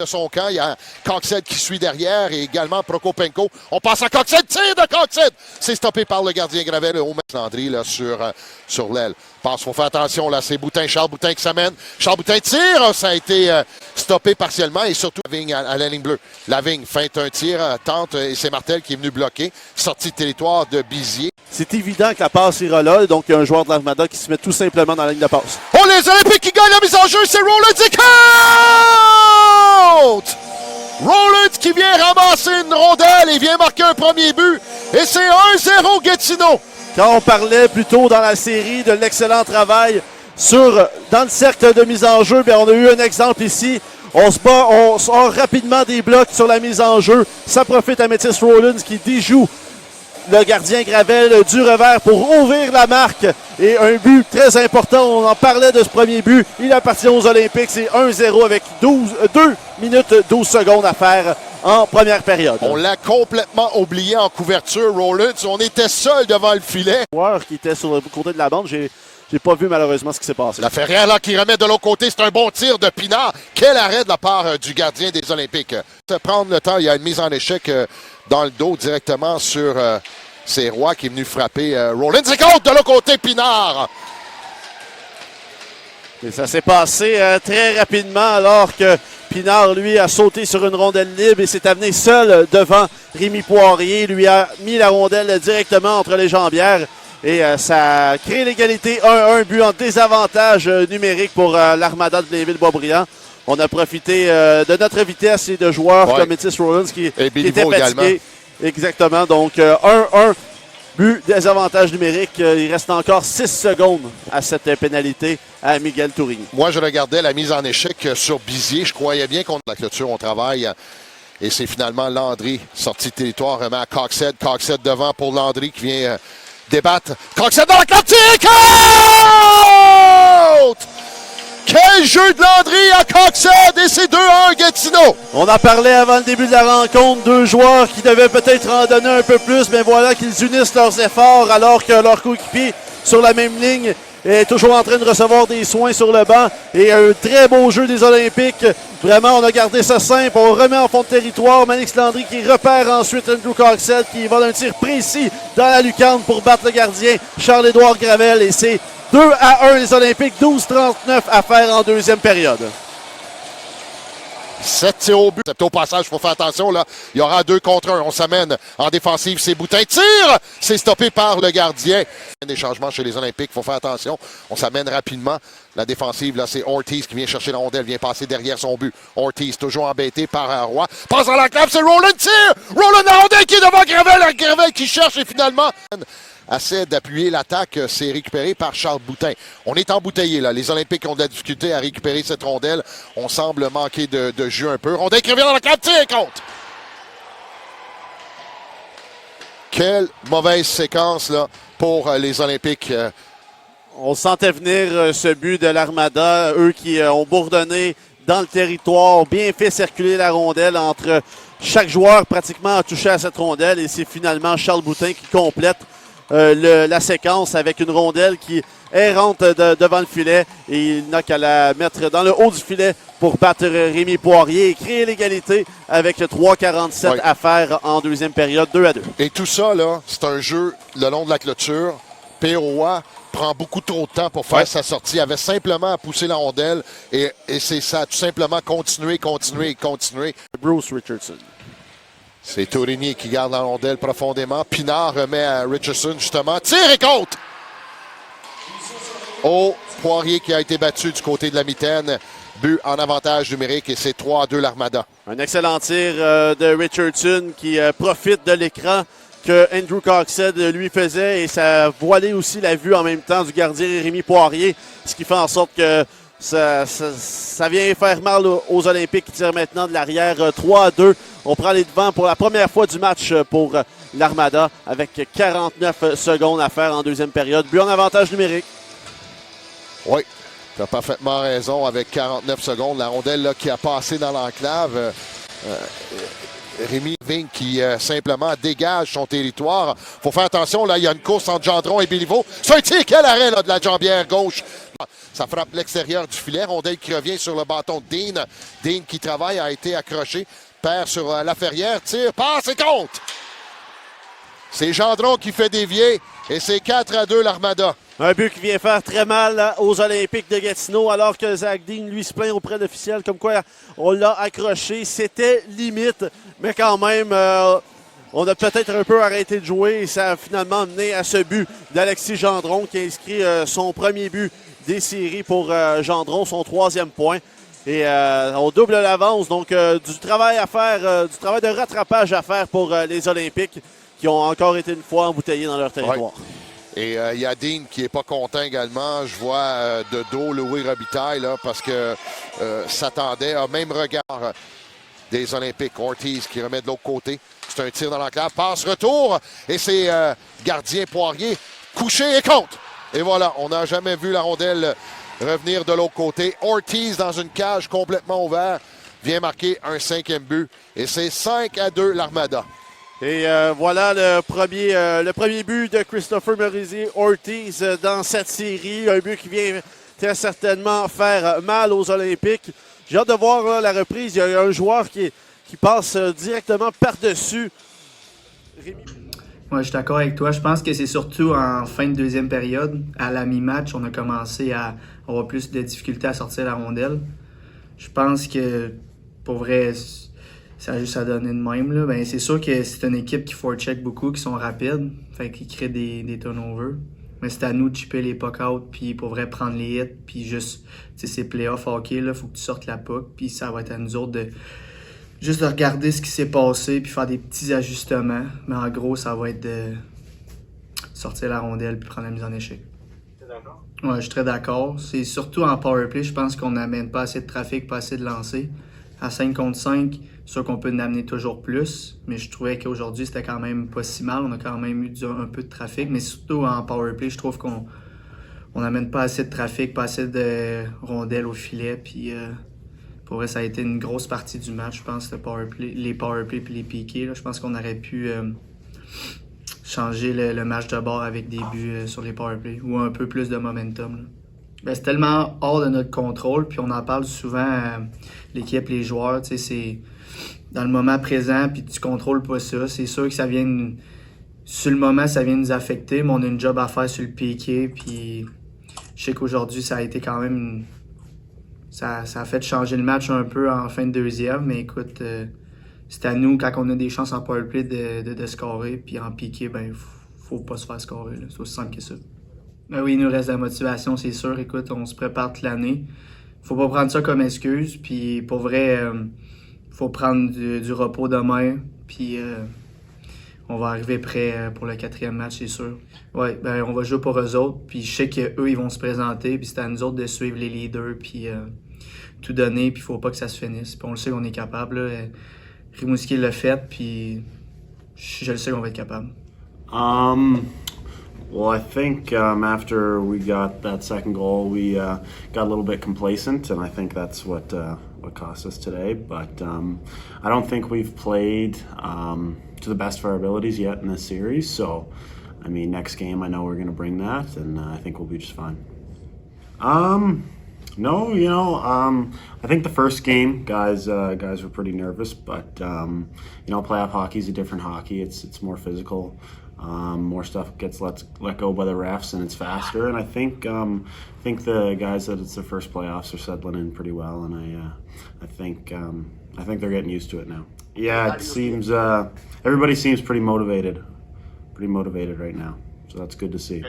de son camp. Il y a Coxhead qui suit derrière et également Prokopenko. On passe à Coxhead, tir de Coxhead! C'est stoppé par le gardien Gravel au Landry là, sur l'aile. Il faut faire attention, là, c'est Boutin, Charles Boutin qui s'amène. Charles Boutin tire, ça a été stoppé partiellement et surtout Lavigne à la ligne bleue. Lavigne feinte un tir, tente et c'est Martel qui est venu bloquer. Sortie de territoire de Bizier. C'est évident que la passe ira là, donc il y a un joueur de l'Armada qui se met tout simplement dans la ligne de passe. Oh, les Olympiques qui gagnent la mise en jeu, c'est Rollins et out! Rollins qui vient ramasser une rondelle et vient marquer un premier but. Et c'est 1-0 Gatineau. Quand on parlait plus tôt dans la série de l'excellent travail dans le cercle de mise en jeu, bien, on a eu un exemple ici. On sort rapidement des blocs sur la mise en jeu. Ça profite à Métis Rollins qui déjoue le gardien Gravel du revers pour ouvrir la marque. Et un but très important, on en parlait de ce premier but. Il appartient aux Olympiques, c'est 1-0 avec 2 minutes 12 secondes à faire en première période. On l'a complètement oublié en couverture, Rollins. On était seul devant le filet. Le joueur qui était sur le côté de la bande, j'ai pas vu malheureusement ce qui s'est passé. La Ferrière là qui remet de l'autre côté, c'est un bon tir de Pinard. Quel arrêt de la part du gardien des Olympiques. Prendre le temps, il y a une mise en échec dans le dos directement sur c'est Roy qui est venu frapper Rollins. C'est contre de l'autre côté, Pinard. Et ça s'est passé très rapidement alors que Pinard, lui, a sauté sur une rondelle libre et s'est amené seul devant Rémi Poirier. Lui a mis la rondelle directement entre les jambières. Et ça crée l'égalité 1-1, but en désavantage numérique pour l'Armada de Blainville-Boisbriand. On a profité de notre vitesse et de joueurs comme Métis Rollins qui étaient fatigués. Également. Exactement, donc 1-1, but désavantage numérique. Il reste encore 6 secondes à cette pénalité à Miguel Tourigny. Moi, je regardais la mise en échec sur Bizier. Je croyais bien qu'on la clôture, on travaille. Et c'est finalement Landry, sorti de territoire, remet à Coxhead. Coxhead devant pour Landry qui vient débattre. Coxhead dans la classique! Out! Quel jeu de Landry à Coxhead et c'est 2-1 Gatineau. On en parlait avant le début de la rencontre, deux joueurs qui devaient peut-être en donner un peu plus, mais voilà qu'ils unissent leurs efforts alors que leur coéquipier sur la même ligne est toujours en train de recevoir des soins sur le banc. Et un très beau jeu des Olympiques. Vraiment, on a gardé ça simple. On remet en fond de territoire. Manix Landry qui repère ensuite Andrew Coxhead qui va d'un tir précis dans la lucarne pour battre le gardien Charles-Édouard Gravel. Et c'est 2-1 les Olympiques, 12-39 à faire en deuxième période. 7 tirs au but. Au passage, il faut faire attention. Là. Il y aura 2 contre 1. On s'amène en défensive. C'est Boutin. Tire! C'est stoppé par le gardien. Des changements chez les Olympiques. Il faut faire attention. On s'amène rapidement. La défensive, là, c'est Ortiz qui vient chercher la rondelle. Vient passer derrière son but. Ortiz, toujours embêté par Roy. Passe dans la clave. C'est Roland. Tire! Roland la rondelle qui est devant Gravel. Gravel qui cherche et finalement essaie d'appuyer l'attaque, c'est récupéré par Charles Boutin. On est embouteillé là. Les Olympiques ont de la difficulté à récupérer cette rondelle. On semble manquer de jus un peu. Rondelle qui revient dans la clave, tire contre. Quelle mauvaise séquence là pour les Olympiques. On sentait venir ce but de l'Armada. Eux qui ont bourdonné dans le territoire, bien fait circuler la rondelle entre chaque joueur pratiquement a touché à cette rondelle et c'est finalement Charles Boutin qui complète la séquence avec une rondelle qui rentre devant le filet et il n'a qu'à la mettre dans le haut du filet pour battre Rémi Poirier et créer l'égalité avec 3,47 à faire en deuxième période, 2-2. Et tout ça, là, c'est un jeu le long de la clôture. P.O.A. prend beaucoup trop de temps pour faire sa sortie. Il avait simplement à pousser la rondelle et c'est ça, tout simplement continuer. Bruce Richardson. C'est Tourigny qui garde la rondelle profondément. Pinard remet à Richardson, justement. Tire et compte! Oh, Poirier qui a été battu du côté de la mitaine. But en avantage numérique et c'est 3-2 l'Armada. Un excellent tir de Richardson qui profite de l'écran que Andrew Coxhead lui faisait et ça voilait aussi la vue en même temps du gardien Rémi Poirier, ce qui fait en sorte que ça vient faire mal aux Olympiques qui tirent maintenant de l'arrière 3-2. On prend les devants pour la première fois du match pour l'Armada avec 49 secondes à faire en deuxième période. But en avantage numérique. Oui, tu as parfaitement raison avec 49 secondes. La rondelle là, qui a passé dans l'enclave. Rémi Ving qui simplement dégage son territoire. Faut faire attention, là, il y a une course entre Gendron et Béliveau. C'est un tir, quel arrêt là, de la jambière gauche. Ça frappe l'extérieur du filet. Rondelle qui revient sur le bâton de Dean. Dean qui travaille, a été accroché. Perd sur la Ferrière, tire, passe et compte. C'est Gendron qui fait dévier et c'est 4-2 l'Armada. Un but qui vient faire très mal aux Olympiques de Gatineau alors que Zach Dean lui se plaint auprès de l'officiel comme quoi on l'a accroché. C'était limite, mais quand même, on a peut-être un peu arrêté de jouer et ça a finalement mené à ce but d'Alexis Gendron qui a inscrit son premier but des séries pour Gendron, son 3e point. Et on double l'avance, donc du travail à faire, du travail de rattrapage à faire pour les Olympiques qui ont encore été une fois embouteillés dans leur territoire. Ouais. Et il y a Dean qui n'est pas content également. Je vois de dos Louis Robitaille là, parce que s'attendait au même regard des Olympiques. Ortiz qui remet de l'autre côté. C'est un tir dans l'enclave. Passe-retour. Et c'est gardien Poirier. Couché et compte. Et voilà, on n'a jamais vu la rondelle revenir de l'autre côté. Ortiz dans une cage complètement ouverte vient marquer un 5e but. Et c'est 5-2 l'Armada. Et voilà le premier but de Christopher Merisier Ortiz dans cette série. Un but qui vient très certainement faire mal aux Olympiques. J'ai hâte de voir là, la reprise. Il y a un joueur qui passe directement par-dessus. Rémi. Moi, je suis d'accord avec toi. Je pense que c'est surtout en fin de deuxième période, à la mi-match, on a commencé à avoir plus de difficultés à sortir la rondelle. Je pense que, pour vrai, ça a juste à donner de même. Là. Ben, c'est sûr que c'est une équipe qui forecheck beaucoup, qui sont rapides, fait qu'ils créent des turnovers. Mais c'est à nous de chipper les puck-out, puis pour vrai prendre les hits, puis juste, tu sais, c'est playoff hockey, il faut que tu sortes la puck, puis ça va être à nous autres de juste de regarder ce qui s'est passé, puis faire des petits ajustements. Mais en gros, ça va être de sortir la rondelle, puis prendre la mise en échec. T'es d'accord? Ouais, je suis très d'accord. C'est surtout en powerplay, je pense qu'on n'amène pas assez de trafic, pas assez de lancers. À 5 contre 5, c'est sûr qu'on peut en amener toujours plus, mais je trouvais qu'aujourd'hui, c'était quand même pas si mal. On a quand même eu un peu de trafic, mais surtout en powerplay, je trouve qu'on n'amène pas assez de trafic, pas assez de rondelles au filet. Puis pour vrai, ça a été une grosse partie du match, je pense, les powerplay puis les piqués. Là. Je pense qu'on aurait pu changer le match de bord avec des buts sur les powerplay ou un peu plus de momentum. Là. Ben, c'est tellement hors de notre contrôle, puis on en parle souvent, l'équipe, les joueurs, tu sais, c'est dans le moment présent, puis tu contrôles pas ça. C'est sûr que ça vient, sur le moment, ça vient nous affecter, mais on a une job à faire sur le piqué, puis je sais qu'aujourd'hui, ça a été quand même, ça a fait changer le match un peu en fin de deuxième, mais écoute, c'est à nous, quand on a des chances en powerplay, de scorer, puis en piqué, ben, faut pas se faire scorer, là. C'est aussi simple que ça. Ben oui, il nous reste de la motivation, c'est sûr. Écoute, on se prépare toute l'année. Faut pas prendre ça comme excuse. Puis pour vrai, faut prendre du repos demain. Puis on va arriver prêt pour le 4e match, c'est sûr. Ouais, ben on va jouer pour eux autres. Puis je sais qu'eux, ils vont se présenter. Puis c'est à nous autres de suivre les leaders. Puis tout donner. Puis faut pas que ça se finisse. Puis on le sait qu'on est capable. Là. Rimouski l'a fait. Puis je le sais qu'on va être capable. Well, I think after we got that second goal, we got a little bit complacent, and I think that's what cost us today. But I don't think we've played to the best of our abilities yet in this series. So, I mean, next game, I know we're going to bring that, and I think we'll be just fine. No, you know, I think the first game, guys were pretty nervous, but you know, playoff hockey is a different hockey. It's more physical. More stuff gets let go by the refs, and it's faster. And I think the guys that it's their first playoffs are settling in pretty well, and I think they're getting used to it now. Yeah, it seems everybody seems pretty motivated right now. So that's good to see.